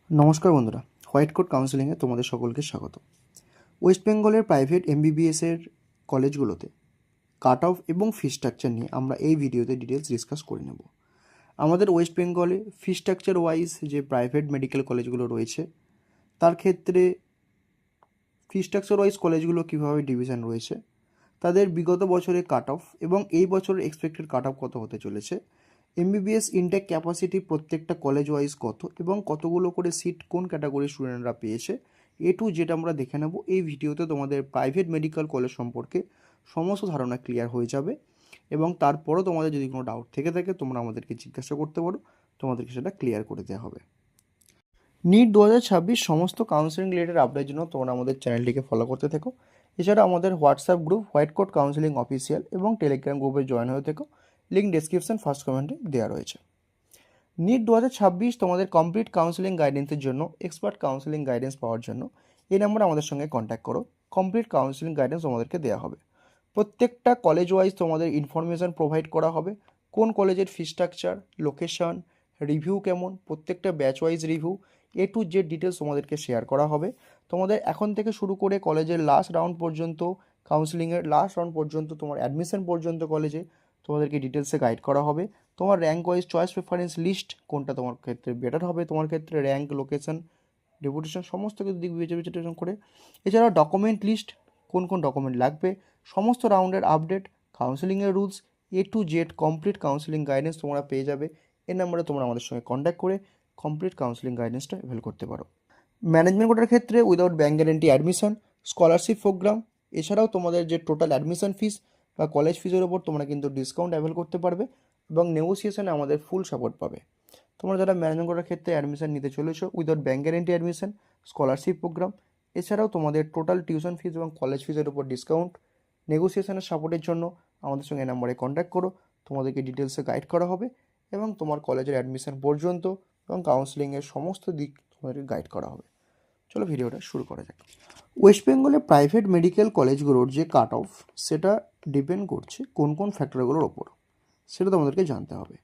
নমস্কার বন্ধুরা, white coat কাউন্সেলিংয়ে তোমাদের সকলকে স্বাগত। ওয়েস্ট বেঙ্গলের প্রাইভেট এমবিবিএসের কলেজগুলোতে কাট অফ এবং ফি স্ট্রাকচার নিয়ে আমরা এই ভিডিওতে ডিটেলস ডিসকাস করে নেব। আমাদের ওয়েস্ট বেঙ্গলে ফি স্ট্রাকচার ওয়াইজ যে প্রাইভেট মেডিকেল কলেজগুলো রয়েছে তার ক্ষেত্রে ফি স্ট্রাকচার ওয়াইজ কলেজগুলো কীভাবে ডিভিশন রয়েছে, তাদের বিগত বছরে কাট অফ এবং এই বছরের এক্সপেক্টেড কাট অফ কত হতে চলেছে, এমবিবিএস ইনটেক ক্যাপাসিটি প্রত্যেকটা কলেজ ওয়াইজ কত এবং কতগুলো করে সিট কোন ক্যাটাগরির স্টুডেন্টরা পেয়েছে, যেটা আমরা দেখে নেব এই ভিডিওতে। তোমাদের প্রাইভেট মেডিকেল কলেজ সম্পর্কে সমস্ত ধারণা ক্লিয়ার হয়ে যাবে এবং তারপরও তোমাদের যদি কোনো ডাউট থেকে থাকে তোমরা আমাদেরকে জিজ্ঞাসা করতে পারো, তোমাদেরকে সেটা ক্লিয়ার করে দেওয়া হবে। নিট 2026 সমস্ত কাউন্সেলিং রিলেটেড আপডেটের জন্য তোমরা আমাদের চ্যানেলটিকে ফলো করতে থেকো। এছাড়া আমাদের WhatsApp group white coat counselling official এবং টেলিগ্রাম গ্রুপে জয়েন হয়ে থেকো, লিঙ্ক ডেসক্রিপশন ফার্স্ট কমেন্টে দেওয়া রয়েছে। নিট 2026 তোমাদের কমপ্লিট কাউন্সেলিং গাইডেন্সের জন্য, এক্সপার্ট কাউন্সেলিং গাইডেন্স পাওয়ার জন্য এই নাম্বারে আমাদের সঙ্গে কন্ট্যাক্ট করো। কমপ্লিট কাউন্সেলিং গাইডেন্স তোমাদেরকে দেওয়া হবে। প্রত্যেকটা কলেজ ওয়াইজ তোমাদের ইনফরমেশান প্রোভাইড করা হবে, কোন কলেজের ফি স্ট্রাকচার, লোকেশন, রিভিউ কেমন, প্রত্যেকটা ব্যাচ ওয়াইজ রিভিউ যে ডিটেলস তোমাদেরকে শেয়ার করা হবে। তোমাদের এখন থেকে শুরু করে কলেজের লাস্ট রাউন্ড পর্যন্ত, কাউন্সেলিংয়ের লাস্ট রাউন্ড পর্যন্ত, তোমার অ্যাডমিশন পর্যন্ত কলেজে তোমাদেরকে ডিটেলসে গাইড করা হবে। তোমার rank wise choice preference list কোনটা তোমার ক্ষেত্রে বেটার হবে, তোমার ক্ষেত্রে র্যাঙ্ক, লোকেশন, ডেপুটেশন সমস্ত কিছু দিক বিবেচনা করে। এছাড়াও ডকুমেন্ট লিস্ট, কোন কোন ডকুমেন্ট লাগবে, সমস্ত রাউন্ডের আপডেট, কাউন্সেলিংয়ের রুলস, কমপ্লিট কাউন্সেলিং গাইডেন্স তোমরা পেয়ে যাবে। এই নাম্বারে তোমরা আমাদের সঙ্গে কন্ট্যাক্ট করে কমপ্লিট কাউন্সেলিং গাইডেন্সটা অ্যাভেল করতে পারো। ম্যানেজমেন্ট কোটার ক্ষেত্রে without bank guarantee admission, scholarship programme, এছাড়াও তোমাদের যে টোটাল অ্যাডমিশন ফিস বা কলেজ ফিজের ওপর তোমরা কিন্তু ডিসকাউন্ট অ্যাভেল করতে পারবে এবং নেগোসিয়েশনে আমাদের ফুল সাপোর্ট পাবে। তোমরা যারা ম্যানেজমেন্ট কোটার ক্ষেত্রে অ্যাডমিশন নিতে চলেছো, without bank guarantee admission, scholarship programme, এছাড়াও তোমাদের টোটাল টিউশন ফিস এবং কলেজ ফিজের উপর ডিসকাউন্ট, নেগোসিয়েশনের সাপোর্টের জন্য আমাদের সঙ্গে নাম্বারে কন্ট্যাক্ট করো। তোমাদেরকে ডিটেলসে গাইড করা হবে এবং তোমার কলেজের অ্যাডমিশন পর্যন্ত এবং কাউন্সেলিংয়ের সমস্ত দিক তোমাদেরকে গাইড করা হবে। চলো ভিডিওটা শুরু করা যাক। ওয়েস্ট বেঙ্গলে প্রাইভেট মেডিকেল কলেজগুলোর যে কাট অফ সেটা ডিপেন্ড করছে কোন কোন ফ্যাক্টরগুলোর ওপর, সেটা তোমাদেরকে জানতে হবে।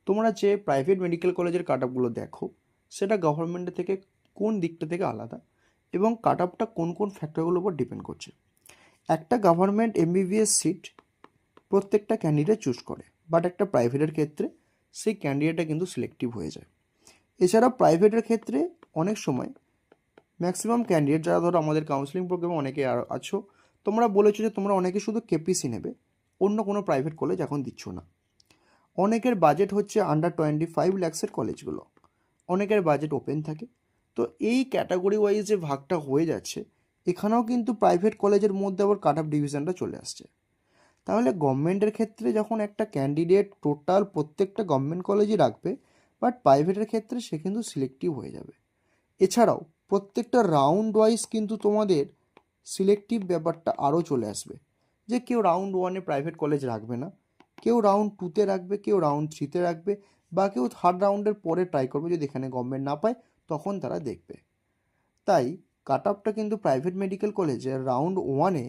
তোমরা যে প্রাইভেট মেডিকেল কলেজের কাট অফগুলো দেখো সেটা গভর্নমেন্টের থেকে কোন দিকটা থেকে আলাদা এবং কাট অফটা কোন কোন ফ্যাক্টরগুলোর উপর ডিপেন্ড করছে। একটা গভর্নমেন্ট এমবিবিএস সিট প্রত্যেকটা ক্যান্ডিডেট চুজ করে, বাট একটা প্রাইভেটের ক্ষেত্রে সেই ক্যান্ডিডেটটা কিন্তু সিলেক্টিভ হয়ে যায়। এছাড়া প্রাইভেটের ক্ষেত্রে অনেক সময় ম্যাক্সিমাম ক্যান্ডিডেট যারা ধরো আমাদের কাউন্সেলিং প্রোগ্রামে অনেকে আছো, তোমরা বলেছো যে তোমরা অনেকে শুধু কেপিসি নেবে, অন্য কোনো প্রাইভেট কলেজ এখন দিচ্ছ না। অনেকের বাজেট হচ্ছে আন্ডার 25 ল্যাক্সের কলেজগুলো, অনেকের বাজেট ওপেন থাকে। তো এই ক্যাটাগরি ওয়াইজ যে ভাগটা হয়ে যাচ্ছে, এখানেও কিন্তু প্রাইভেট কলেজের মধ্যে আবার কাট অফ ডিভিশনটা চলে আসছে। তাহলে গভর্নমেন্টের ক্ষেত্রে যখন একটা ক্যান্ডিডেট টোটাল প্রত্যেকটা গভর্নমেন্ট কলেজই রাখবে, বাট প্রাইভেটের ক্ষেত্রে সে কিন্তু সিলেক্টিভ হয়ে যাবে। এছাড়াও প্রত্যেকটা রাউন্ড ওয়াইজ কিন্তু তোমাদের সিলেক্টিভ ব্যাপারটা আরও চলে আসবে, যে কেউ রাউন্ড ওয়ানে প্রাইভেট কলেজ রাখবে না, কেউ রাউন্ড টুতে রাখবে, কেউ রাউন্ড থ্রিতে রাখবে, বা কেউ থার্ড রাউন্ডের পরে ট্রাই করবে, যদি এখানে গভর্নমেন্ট না পায় তখন তারা দেখবে। তাই কাট অফটা কিন্তু প্রাইভেট মেডিকেল কলেজে রাউন্ড ওয়ানে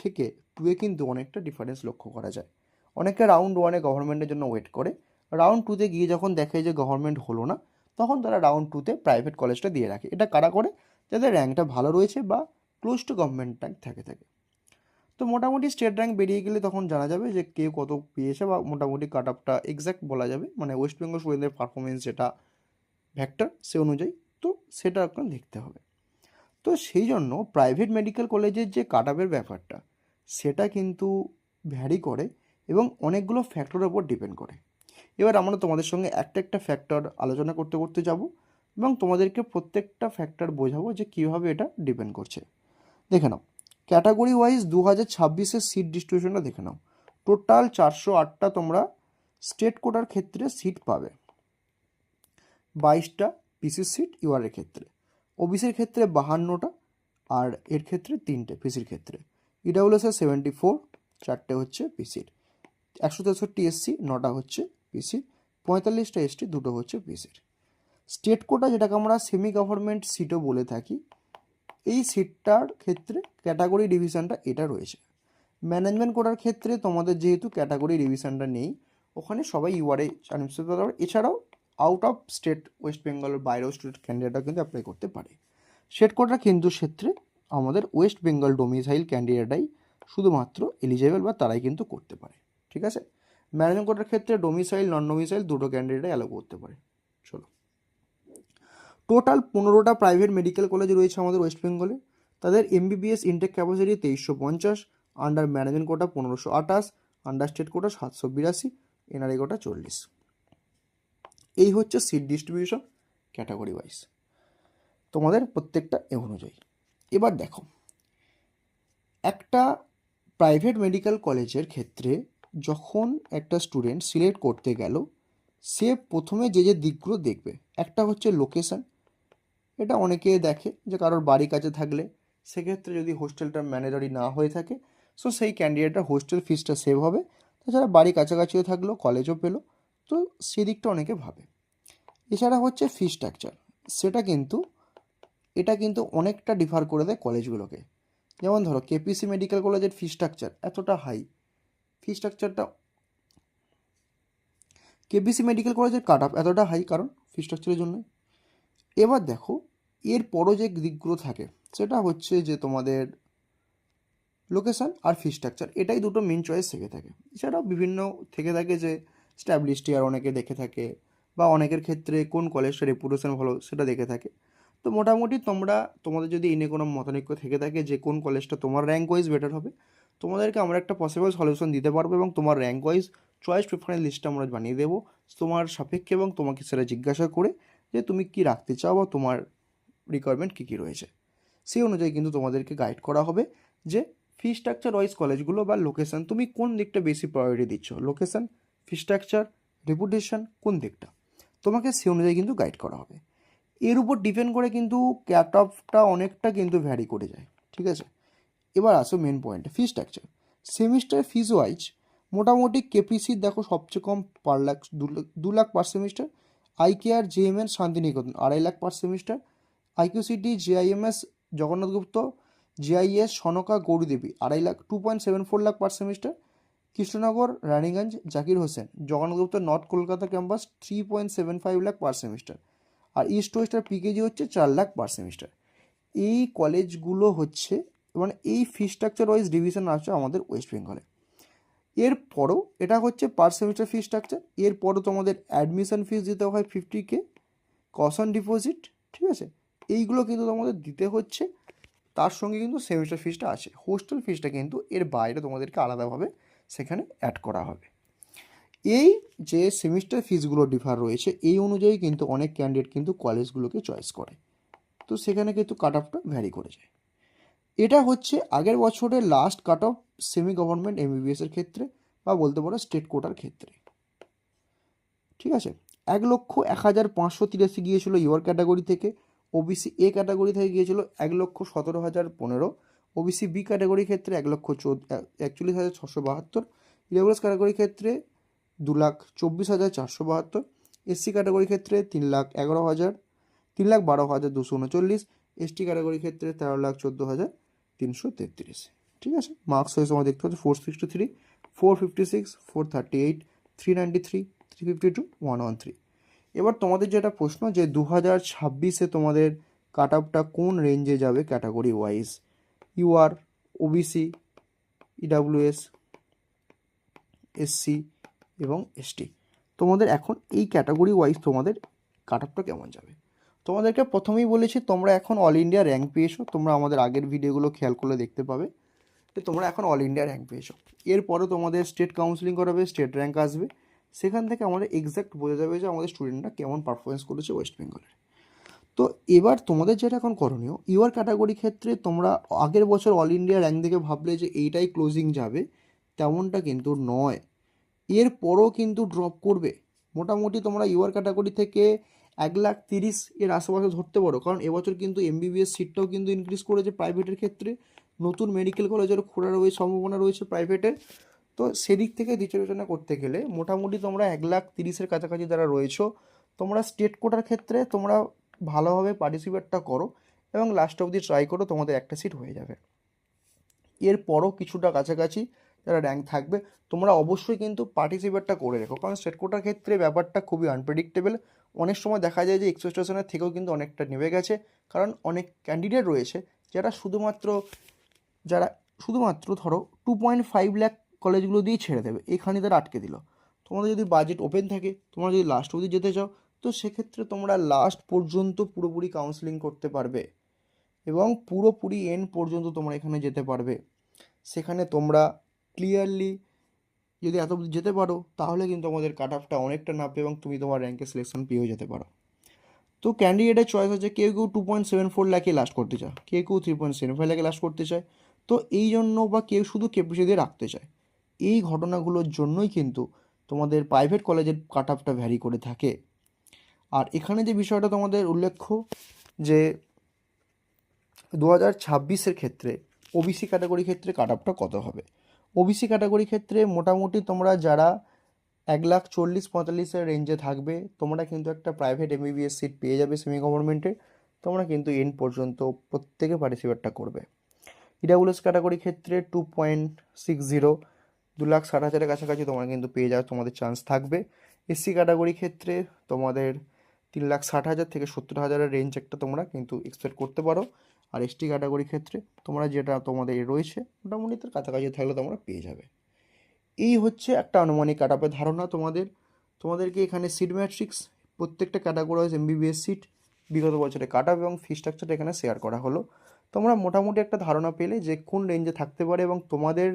থেকে টুয়ে কিন্তু অনেকটা ডিফারেন্স লক্ষ্য করা যায়। অনেকে রাউন্ড ওয়ানে গভর্নমেন্টের জন্য ওয়েট করে, রাউন্ড টুতে গিয়ে যখন দেখে যে গভর্নমেন্ট হলো না, তখন তারা রাউন্ড টুতে প্রাইভেট কলেজটা দিয়ে রাখে। এটা কারা করে? যাদের র্যাঙ্কটা ভালো রয়েছে বা ক্লোজ টু গভর্নমেন্ট র্যাঙ্ক থাকে। তো মোটামুটি স্টেট র্যাঙ্ক বেরিয়ে গেলে তখন জানা যাবে যে কে কত পেয়েছে বা মোটামুটি কাট অফটা এক্স্যাক্ট বলা যাবে, মানে ওয়েস্ট বেঙ্গল স্টুডেন্টদের পারফরমেন্স যেটা ভ্যাক্টর সে অনুযায়ী, তো সেটা এখন দেখতে হবে। তো সেই জন্য প্রাইভেট মেডিকেল কলেজের যে কাট অফের ব্যাপারটা সেটা কিন্তু ভ্যারি করে এবং অনেকগুলো ফ্যাক্টরের উপর ডিপেন্ড করে। এবার আমরা তোমাদের সঙ্গে একটা একটা ফ্যাক্টর আলোচনা করতে করতে যাব এবং তোমাদেরকে প্রত্যেকটা ফ্যাক্টর বোঝাবো যে কীভাবে এটা ডিপেন্ড করছে। দেখে নাও ক্যাটাগরি ওয়াইজ 2026-এর সিট ডিস্ট্রিবিউশনটা দেখে নাও। টোটাল 408টা তোমরা স্টেট কোটার ক্ষেত্রে সিট পাবে, 22টা পিসির সিট ইউআরের ক্ষেত্রে, ওবিসির ক্ষেত্রে 52টা, আর এর ক্ষেত্রে 3টে পিসির ক্ষেত্রে। ইডাব্লিউএসের 74, 4টে হচ্ছে পিসির, 163 এসসি, 9টা হচ্ছে পিসির, 45টা এসটি, 2টো হচ্ছে পিসির। স্টেট কোটা যেটাকে আমরা সেমি গভর্নমেন্ট সিটও বলে থাকি, এই সিটটার ক্ষেত্রে ক্যাটাগরি ডিভিশনটা এটা রয়েছে। ম্যানেজমেন্ট কোটার ক্ষেত্রে তোমাদের যেহেতু ক্যাটাগরি ডিভিশনটা নেই, ওখানে সবাই ইউআরএ অ্যাডমিশন করতে পারবে। এছাড়াও আউট অফ স্টেট ওয়েস্ট বেঙ্গলের বাইরেও স্টেট ক্যান্ডিডেটরা কিন্তু অ্যাপ্লাই করতে পারে। স্টেট কোটা কিন্তু ক্ষেত্রে আমাদের ওয়েস্ট বেঙ্গল ডোমিসাইল ক্যান্ডিডেটরাই শুধুমাত্র এলিজেবল বা তারাই কিন্তু করতে পারে। ঠিক আছে, ম্যানেজমেন্ট কোটার ক্ষেত্রে ডোমিসাইল নন ডোমিসাইল দুটো ক্যান্ডিডেটই অ্যালাউ করতে পারে। চলো, টোটাল 15টা প্রাইভেট মেডিকেল কলেজ রয়েছে আমাদের ওয়েস্ট বেঙ্গলে। তাদের MBBS intake capacity 2350, under management quota 1528, under state quota 782, NRI quota 40। এই হচ্ছে সিট ডিস্ট্রিবিউশন ক্যাটাগরি ওয়াইজ তোমাদের প্রত্যেকটা এ অনুযায়ী। এবার দেখো, একটা প্রাইভেট মেডিকেল কলেজের ক্ষেত্রে যখন একটা স্টুডেন্ট সিলেক্ট করতে গেল, সে প্রথমে যে যে দিকগুলো দেখবে, একটা হচ্ছে লোকেশান। এটা অনেকে দেখে যে কারোর বাড়ি কাছে থাকলে, সেক্ষেত্রে যদি হোস্টেলটা ম্যানেজারি না হয়ে থাকে, সো সেই ক্যান্ডিডেটটা হোস্টেল ফিসটা সেভ হবে। তাছাড়া বাড়ি কাছাকাছিও থাকলো, কলেজও পেলো, তো সেদিকটা অনেকে ভাবে। এছাড়া হচ্ছে ফি স্ট্রাকচার, সেটা কিন্তু এটা কিন্তু অনেকটা ডিফার করে দেয় কলেজগুলোকে। যেমন ধরো কেপিসি মেডিকেল কলেজের ফি স্ট্রাকচার এতটা হাই, ফি স্ট্রাকচারটা কেপিসি মেডিকেল কলেজের কাট অফ এতটা হাই কারণ ফি স্ট্রাকচারের জন্য। এবার দেখো, এর পরও যে দিকগুলো থাকে সেটা হচ্ছে যে তোমাদের লোকেশান আর ফি স্ট্রাকচার, এটাই দুটো মেন চয়েস থেকে থাকে। এছাড়াও বিভিন্ন থেকে থাকে যে স্ট্যাবলিশড ইয়ার অনেকে দেখে থাকে, বা অনেকের ক্ষেত্রে কোন কলেজটা রেপুটেশন ভালো সেটা দেখে থাকে। তো মোটামুটি তোমাদের যদি এনে কোনো মতানৈক্য থেকে থাকে যে কোন কলেজটা তোমার র্যাঙ্ক ওয়াইজ বেটার হবে, তোমাদেরকে আমরা একটা পসিবল সলিউশন দিতে পারবো এবং তোমার র্যাঙ্ক ওয়াইজ চয়েস প্রিফারেন্স লিস্টটা আমরা বানিয়ে দেবো তোমার সাপেক্ষে, এবং তোমাকে সেটা জিজ্ঞাসা করে যে তুমি কি রাখতে চাও বা তোমার রিকোয়ারমেন্ট কী কী রয়েছে, সেই অনুযায়ী কিন্তু তোমাদেরকে গাইড করা হবে যে ফি স্ট্রাকচার ওয়াইজ কলেজগুলো বা লোকেশান তুমি কোন দিকটা বেশি প্রায়োরিটি দিচ্ছ, লোকেশান, ফি স্ট্রাকচার, রেপুটেশন, কোন দিকটা, তোমাকে সেই অনুযায়ী কিন্তু গাইড করা হবে। এর উপর ডিপেন্ড করে কিন্তু ক্যাট অফটা অনেকটা কিন্তু ভ্যারি করে যায়। ঠিক আছে, এবার আসো মেন পয়েন্টে, fee structure. Semester fees wise মোটামুটি কেপিসির দেখো সবচেয়ে কম per lakh 2 lakh per semester, IKR JMN Shantiniketan 2.5 lakh per semester, IQ City JIMS Jagannath Gupta, GIS Sonka Gouri Devi 2.5 lakh 2.74 lakh per semester, Krishnanagar Raniganj Zakir Hossain Jagannath Gupta north Kolkata campus 3.75 lakh per semester, আর ইস্ট ওয়েস্টার পিকেজি হচ্ছে 4 লাখ পার সেমিস্টার। এই কলেজগুলো হচ্ছে মানে এই ফি স্ট্রাকচার ওয়াইজ ডিভিশন আছে আমাদের ওয়েস্ট বেঙ্গলে। এরপরও এটা হচ্ছে পার সেমিস্টার ফি স্ট্রাকচার। এরপরও তোমাদের অ্যাডমিশন ফিস দিতে হয় 50K, কশন ডিপোজিট, ঠিক আছে, এইগুলো কিন্তু তোমাদের দিতে হচ্ছে। তার সঙ্গে কিন্তু সেমিস্টার ফিসটা আছে, হোস্টেল ফিসটা কিন্তু এর বাইরে তোমাদেরকে আলাদাভাবে সেখানে অ্যাড করা হবে। এই যে সেমিস্টার ফিসগুলো ডিফার রয়েছে, এই অনুযায়ী কিন্তু অনেক ক্যান্ডিডেট কিন্তু কলেজগুলোকে চয়েস করে, তো সেখানে কিন্তু কাট অফটা ভ্যারি করে যায়। এটা হচ্ছে আগের বছরের last cut off semi government এমবিবিএসের ক্ষেত্রে, বা বলতে পারো স্টেট কোটার ক্ষেত্রে। ঠিক আছে, 1,01,583 গিয়েছিল ইউআর ক্যাটাগরি থেকে, ওবিসি এ ক্যাটাগরি থেকে গিয়েছিল 1,17,015, ওবিসি বি ক্যাটাগরির ক্ষেত্রে 1,41,672, ইডাব্লিউএস ক্যাটাগরির ক্ষেত্রে 2,24,472, এসসি ক্যাটাগরির ক্ষেত্রে 3,12,239, এসটি ক্যাটাগরির ক্ষেত্রে 13,14,333। ঠিক আছে, মার্কস হয়েছে আমার দেখতে হচ্ছে 463, 456, 438, 393, 352, 113। এবার তোমাদের যেটা প্রশ্ন যে 2026-এ তোমাদের কাট অফটা কোন রেঞ্জে যাবে category wise, UR, OBC, EWS, SC এবং এসটি, তোমাদের এখন এই ক্যাটাগরি ওয়াইজ তোমাদের কাট অফটা কেমন যাবে। তোমাদেরকে প্রথমেই বলেছি তোমরা এখন অল ইন্ডিয়া র্যাঙ্ক পেয়েছো, তোমরা আমাদের আগের ভিডিওগুলো খেয়াল করলে দেখতে পাবে যে তোমরা এখন অল ইন্ডিয়া র্যাঙ্ক পেয়েছো। এরপরে তোমাদের স্টেট কাউন্সিলিং করাবে, স্টেট র্যাঙ্ক আসবে, সেখান থেকে আমাদের এক্স্যাক্ট বোঝা যাবে যে আমাদের স্টুডেন্টরা কেমন পারফরমেন্স করেছে ওয়েস্ট বেঙ্গলের। তো এবার তোমাদের যেটা এখন করণীয়, ইউআর ক্যাটাগরি ক্ষেত্রে তোমরা আগের বছর অল ইন্ডিয়া র্যাঙ্ক দেখে ভাবলে যে এইটাই ক্লোজিং যাবে, তেমনটা কিন্তু নয়। এরপরও কিন্তু ড্রপ করবে। মোটামুটি তোমরা ইউআর ক্যাটাগরি থেকে 1,30,000 এর আশেপাশে ধরতে পারো, কারণ এবছর কিন্তু এমবিবিএস সিটটাও কিন্তু ইনক্রিজ করেছে প্রাইভেটের ক্ষেত্রে, নতুন মেডিকেল কলেজেরও খোলার সম্ভাবনা রয়েছে প্রাইভেটের। তো সেদিক থেকে বিবেচনা করতে গেলে মোটামুটি তোমরা 1,30,000-এর কাছাকাছি যারা রয়েছো, তোমরা স্টেট কোটার ক্ষেত্রে তোমরা ভালোভাবে পার্টিসিপেটটা করো এবং লাস্ট অবধি ট্রাই করো, তোমাদের একটা সিট হয়ে যাবে। এরপরও কিছুটা কাছাকাছি যারা র্যাঙ্ক থাকবে, তোমরা অবশ্যই কিন্তু পার্টিসিপেটটা করে রেখো, কারণ স্টেট কোটার ক্ষেত্রে ব্যাপারটা খুবই আনপ্রেডিক্টেবল, অনেক সময় দেখা যায় যে এক্সপেকটেশনের থেকেও কিন্তু অনেকটা নেমে গেছে, কারণ অনেক ক্যান্ডিডেট রয়েছে যারা শুধুমাত্র ধরো 2.5 লাখ কলেজগুলো দিয়েই ছেড়ে দেবে, এখানে তারা আটকে দিল। তোমাদের যদি বাজেট ওপেন থাকে, তোমরা যদি লাস্ট অবধি যেতে চাও, তো সেক্ষেত্রে তোমরা লাস্ট পর্যন্ত পুরোপুরি কাউন্সেলিং করতে পারবে এবং পুরোপুরি এন্ড পর্যন্ত তোমরা এখানে যেতে পারবে। সেখানে তোমরা ক্লিয়ারলি যদি এত অবধি যেতে পারো, তাহলে কিন্তু আমাদের কাট অফটা অনেকটা নামবে এবং তুমি তোমার র্যাঙ্কে সিলেকশন পেয়েও যেতে পারো। তো ক্যান্ডিডেটের চয়েস আছে, কেউ কেউ 2.74 লাখে লাস্ট করতে চায়, কেউ কেউ 3.75 লাখে লাস্ট করতে চায়। তো এই জন্য বা কেউ শুধু কেপিসি দিয়ে রাখতে চায়, এই ঘটনাগুলোর জন্যই কিন্তু তোমাদের প্রাইভেট কলেজের কাট অফটা ভ্যারি করে থাকে। আর এখানে যে বিষয়টা তোমাদের উল্লেখ্য, যে 2026-এর ক্ষেত্রে ওবিসি ক্যাটাগরি ক্ষেত্রে কাট অফটা কত হবে। ওবিসি ক্যাটাগরি ক্ষেত্রে মোটামুটি তোমরা যারা 1,40,45-এর রেঞ্জে থাকবে, তোমরা কিন্তু একটা প্রাইভেট এমবিবিএস সিট পেয়ে যাবে সেমি গভর্নমেন্টের। তোমরা কিন্তু এন্ড পর্যন্ত প্রত্যেকে পার্টিসিপেটটা করবে। ইডাব্লিউএস ক্যাটাগরি ক্ষেত্রে 2.60, 2,60,000-এর কাছাকাছি তোমরা কিন্তু পেয়ে যাওয়ার তোমাদের চান্স থাকবে। এসসি ক্যাটাগরি ক্ষেত্রে তোমাদের 3,60,000 থেকে 70,000-এর রেঞ্জ একটা তোমরা কিন্তু এক্সপেক্ট করতে পারো। আর এসটি ক্যাটাগরির ক্ষেত্রে তোমরা যেটা তোমাদের রয়েছে মোটামুটি তার কাছাকাছি থাকলে তোমরা পেয়ে যাবে। এই হচ্ছে একটা আনুমানিক কাট অফের ধারণা তোমাদেরকে এখানে সিট ম্যাট্রিক্স, প্রত্যেকটা ক্যাটাগরি ওয়াইজ এমবিবিএস সিট, বিগত বছরে কাট অফ এবং ফি স্ট্রাকচারটা এখানে শেয়ার করা হলো। তোমরা মোটামুটি একটা ধারণা পেলে যে কোন রেঞ্জে থাকতে পারে, এবং তোমাদের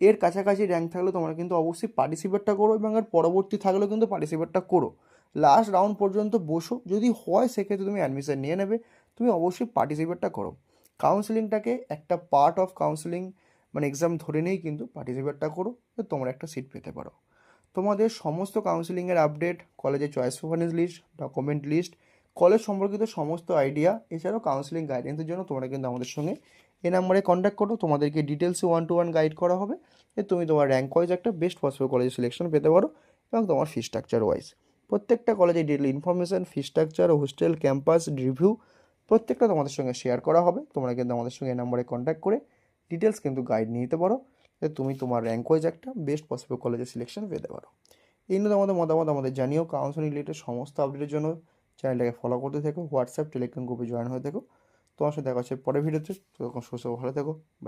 এর কাছাকাছি র্যাঙ্ক থাকলে তোমরা কিন্তু অবশ্যই পার্টিসিপেটটা করো, এবং এর পরবর্তী থাকলেও কিন্তু পার্টিসিপেটটা করো। লাস্ট রাউন্ড পর্যন্ত বসো, যদি হয় সেক্ষেত্রে তুমি অ্যাডমিশন নিয়ে নেবে, তুমি অবশ্যই পার্টিসিপেটটা করো। কাউন্সেলিংটাকে একটা পার্ট অফ কাউন্সেলিং মানে এক্সাম ধরে নিয়েই কিন্তু পার্টিসিপেটটা করো, তো তোমরা একটা সিট পেতে পারো। তোমাদের সমস্ত কাউন্সেলিংয়ের আপডেট, কলেজের choice preference list, document list, college সম্পর্কিত সমস্ত আইডিয়া, এছাড়াও কাউন্সেলিং গাইডেন্সের জন্য তোমরা কিন্তু আমাদের সঙ্গে এই নাম্বারে কন্ট্যাক্ট করো। তোমাদেরকে ডিটেলসে 1-to-1 গাইড করা হবে, যে তুমি তোমার র্যাঙ্ক ওয়াইজ একটা বেস্ট পসিবল কলেজের সিলেকশন পেতে পারো, এবং তোমার ফি স্ট্রাকচার ওয়াইজ প্রত্যেকটা কলেজের detail information, fee structure, hostel, campus review প্রত্যেকটা তোমাদের সঙ্গে শেয়ার করা হবে। তোমরা কিন্তু আমাদের সঙ্গে এই নাম্বারে কন্ট্যাক্ট করে ডিটেলস কিন্তু গাইড নিয়ে নিতে পারো, যে তুমি তোমার র্যাঙ্ক ওয়াইজ একটা বেস্ট পসিবল কলেজের সিলেকশন পেতে পারো। এই নিয়ে তোমাদের মতামত আমাদের জানিও। কাউন্সেলিং রিলেটেড সমস্ত আপডেটের জন্য চ্যানেলটাকে ফলো করতে থেকো, হোয়াটসঅ্যাপ টেলিগ্রাম গ্রুপে জয়েন হয়ে থেকো। তোমার সাথে দেখা হচ্ছে পরের ভিডিওতে। ততক্ষণ সুস্থ ভালো থেকো, বাই।